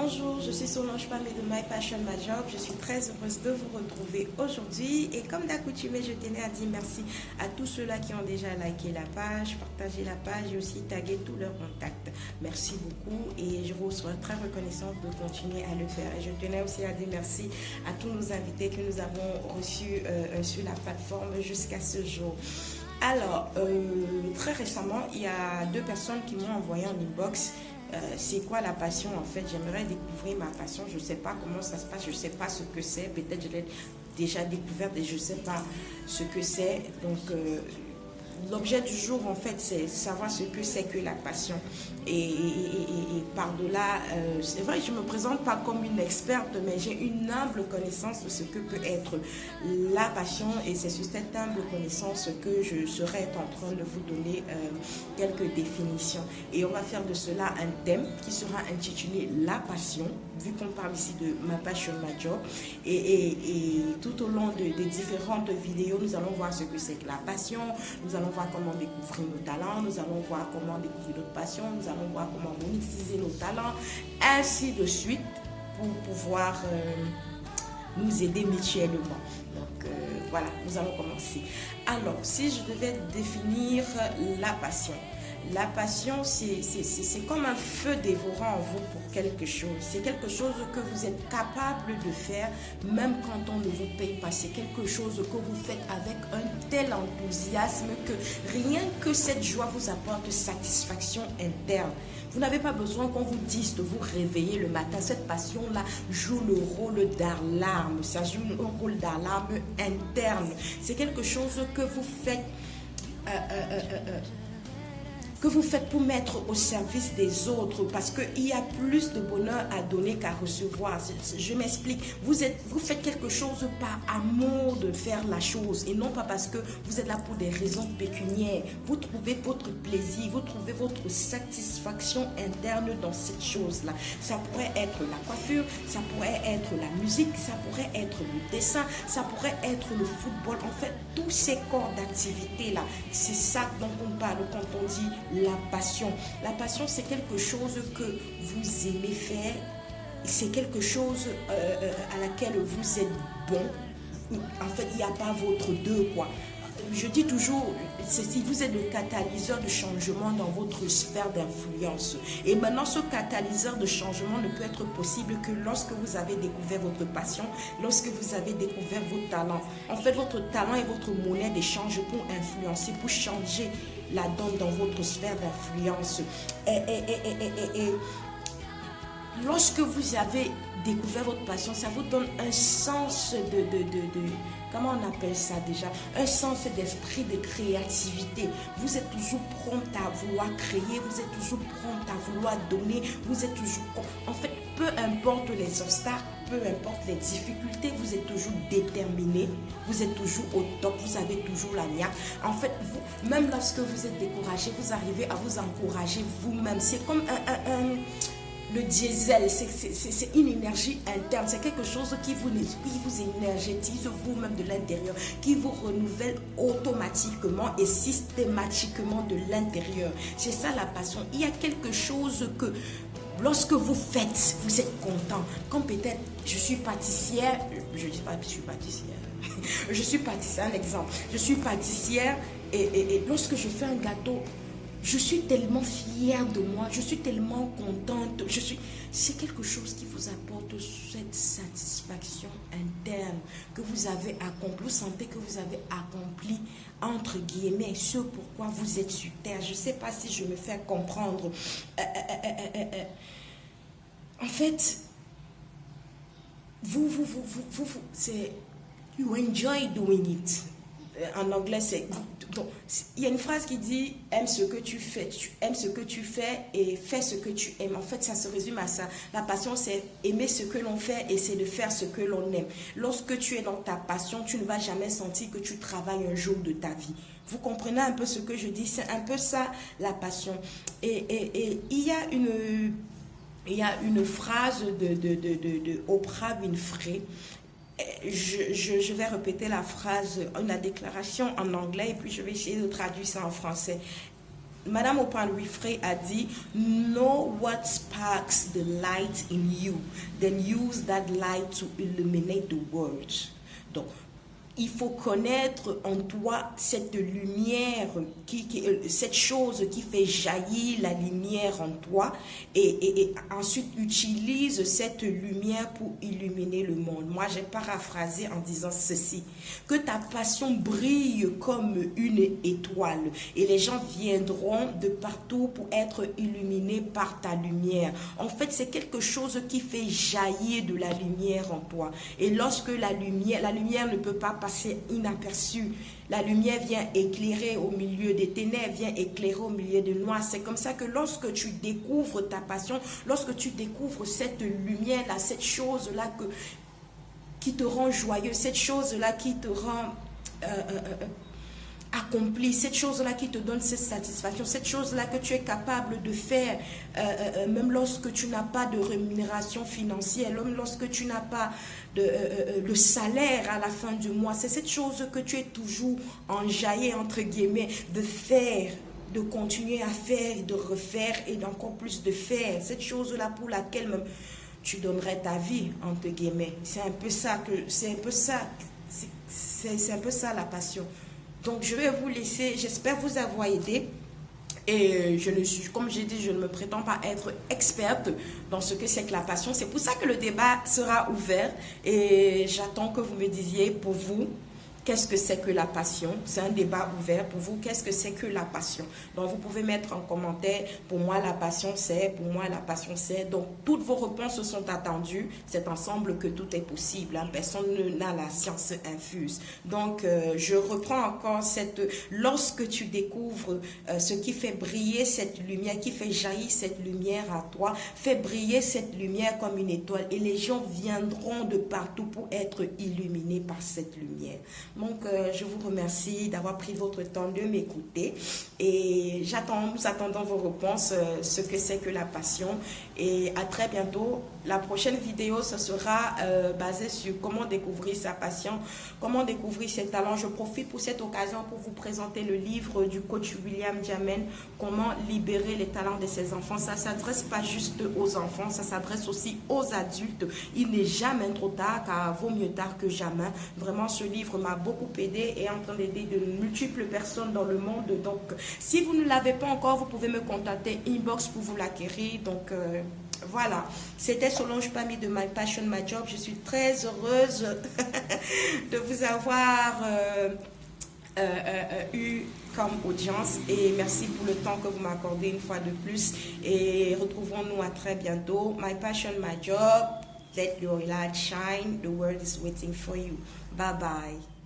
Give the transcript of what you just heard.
Bonjour, je suis Solange Pamé de My Passion My Job. Je suis très heureuse de vous retrouver aujourd'hui. Et comme d'accoutumé, je tenais à dire merci à tous ceux-là qui ont déjà liké la page, partagé la page et aussi tagué tous leurs contacts. Merci beaucoup et je vous serai très reconnaissante de continuer à le faire. Et je tenais aussi à dire merci à tous nos invités que nous avons reçus sur la plateforme jusqu'à ce jour. Alors, très récemment, il y a deux personnes qui m'ont envoyé en inbox. C'est quoi la passion en fait? J'aimerais découvrir ma passion. Je ne sais pas comment ça se passe, je ne sais pas ce que c'est. Peut-être je l'ai déjà découverte et je ne sais pas ce que c'est. Donc, l'objet du jour en fait, c'est savoir ce que c'est que la passion. Et par-delà, c'est vrai, je ne me présente pas comme une experte, mais j'ai une humble connaissance de ce que peut être la passion. Et c'est sur cette humble connaissance que je serai en train de vous donner quelques définitions. Et on va faire de cela un thème qui sera intitulé La passion, vu qu'on parle ici de ma passion, ma job. Et tout au long des différentes vidéos, nous allons voir ce que c'est que la passion, nous allons voir comment découvrir nos talents, nous allons voir comment découvrir notre passion, nous allons voir comment monétiser nos talents, ainsi de suite, pour pouvoir nous aider mutuellement. Donc voilà, nous allons commencer. Alors, si je devais définir la passion, c'est comme un feu dévorant en vous pour quelque chose. C'est quelque chose que vous êtes capable de faire même quand on ne vous paye pas. C'est quelque chose que vous faites avec un tel enthousiasme que rien que cette joie vous apporte satisfaction interne. Vous n'avez pas besoin qu'on vous dise de vous réveiller le matin. Cette passion-là joue le rôle d'alarme. Ça joue un rôle d'alarme interne. C'est quelque chose que vous faites... pour mettre au service des autres parce qu'il y a plus de bonheur à donner qu'à recevoir. Je m'explique. Vous faites quelque chose par amour de faire la chose et non pas parce que vous êtes là pour des raisons pécuniaires. Vous trouvez votre plaisir, vous trouvez votre satisfaction interne dans cette chose-là. Ça pourrait être la coiffure, ça pourrait être la musique, ça pourrait être le dessin, ça pourrait être le football. En fait, tous ces corps d'activité-là, c'est ça dont on parle quand on dit la passion. La passion, c'est quelque chose que vous aimez faire. C'est quelque chose à laquelle vous êtes bon. En fait, il n'y a pas votre deux, quoi. Je dis toujours, si vous êtes le catalyseur de changement dans votre sphère d'influence. Et maintenant, ce catalyseur de changement ne peut être possible que lorsque vous avez découvert votre passion, lorsque vous avez découvert vos talents. En fait, votre talent est votre monnaie d'échange pour influencer, pour changer la donne dans votre sphère d'influence. Et lorsque vous avez découvert votre passion, ça vous donne un sens comment on appelle ça déjà? Un sens d'esprit de créativité. Vous êtes toujours prompt à vouloir créer, vous êtes toujours prompt à vouloir donner, vous êtes toujours... En fait, peu importe les obstacles, peu importe les difficultés, vous êtes toujours déterminé, vous êtes toujours au top, vous avez toujours la niaque. En fait, vous, même lorsque vous êtes découragé, vous arrivez à vous encourager vous-même. C'est comme le diesel, c'est une énergie interne, c'est quelque chose qui vous énergétise vous-même de l'intérieur, qui vous renouvelle automatiquement et systématiquement de l'intérieur. C'est ça la passion. Il y a quelque chose que lorsque vous faites, vous êtes content. Comme peut-être, je suis pâtissière, je dis pas que je suis pâtissière, je suis pâtissière, un exemple. Je suis pâtissière et lorsque je fais un gâteau, je suis tellement fière de moi, je suis tellement contente, c'est quelque chose qui vous apporte cette satisfaction interne que vous avez accompli, vous sentez que vous avez accompli, entre guillemets, ce pourquoi vous êtes sur terre. Je ne sais pas si je me fais comprendre. En fait, c'est « you enjoy doing it ». En anglais, il y a une phrase qui dit « aime ce que tu fais, tu aimes ce que tu fais et fais ce que tu aimes ». En fait, ça se résume à ça. La passion, c'est aimer ce que l'on fait et c'est de faire ce que l'on aime. Lorsque tu es dans ta passion, tu ne vas jamais sentir que tu travailles un jour de ta vie. Vous comprenez un peu ce que je dis? C'est un peu ça, la passion. Et il y a une phrase de Oprah Winfrey. Je vais répéter la phrase, la déclaration en anglais et puis je vais essayer de traduire ça en français. Madame Oprah Winfrey a dit, know what sparks the light in you, then use that light to illuminate the world. Donc, il faut connaître en toi cette lumière, cette chose qui fait jaillir la lumière en toi et ensuite utilise cette lumière pour illuminer le monde. Moi, j'ai paraphrasé en disant ceci, que ta passion brille comme une étoile et les gens viendront de partout pour être illuminés par ta lumière. En fait, c'est quelque chose qui fait jaillir de la lumière en toi. Et lorsque la lumière ne peut pas passer inaperçue. La lumière vient éclairer au milieu des ténèbres, vient éclairer au milieu des noirs. C'est comme ça que lorsque tu découvres ta passion, lorsque tu découvres cette lumière-là, cette chose-là qui te rend joyeux, cette chose-là qui te rend accompli, cette chose-là qui te donne cette satisfaction, cette chose-là que tu es capable de faire, même lorsque tu n'as pas de rémunération financière, même lorsque tu n'as pas le salaire à la fin du mois. C'est cette chose que tu es toujours enjaillé, entre guillemets, de faire, de continuer à faire, de refaire et d'encore plus de faire. Cette chose-là pour laquelle même tu donnerais ta vie, entre guillemets. C'est un peu ça la passion. Donc, je vais vous laisser. J'espère vous avoir aidé. Et comme j'ai dit, je ne me prétends pas être experte dans ce que c'est que la passion. C'est pour ça que le débat sera ouvert. Et j'attends que vous me disiez pour vous, qu'est-ce que c'est que la passion? C'est un débat ouvert pour vous. Qu'est-ce que c'est que la passion? Donc, vous pouvez mettre en commentaire, pour moi, la passion, c'est, pour moi, la passion, c'est. Donc, toutes vos réponses sont attendues. C'est ensemble que tout est possible. Hein. Personne n'a la science infuse. Donc, je reprends encore lorsque tu découvres ce qui fait briller cette lumière, qui fait jaillir cette lumière à toi, fais briller cette lumière comme une étoile. Et les gens viendront de partout pour être illuminés par cette lumière. Donc, je vous remercie d'avoir pris votre temps de m'écouter et nous attendons vos réponses, ce que c'est que la passion. Et à très bientôt. La prochaine vidéo, ce sera basée sur comment découvrir sa passion, comment découvrir ses talents. Je profite pour cette occasion pour vous présenter le livre du coach William Jamen, comment libérer les talents de ses enfants. Ça ne s'adresse pas juste aux enfants, ça s'adresse aussi aux adultes. Il n'est jamais trop tard, car vaut mieux tard que jamais. Vraiment, ce livre m'a beaucoup aidé et est en train d'aider de multiples personnes dans le monde. Donc, si vous ne l'avez pas encore, vous pouvez me contacter inbox pour vous l'acquérir. Donc, voilà, c'était Solange Pami de My Passion, My Job. Je suis très heureuse de vous avoir eu comme audience et merci pour le temps que vous m'accordez une fois de plus et retrouvons-nous à très bientôt. My Passion, My Job. Let your light shine. The world is waiting for you. Bye bye.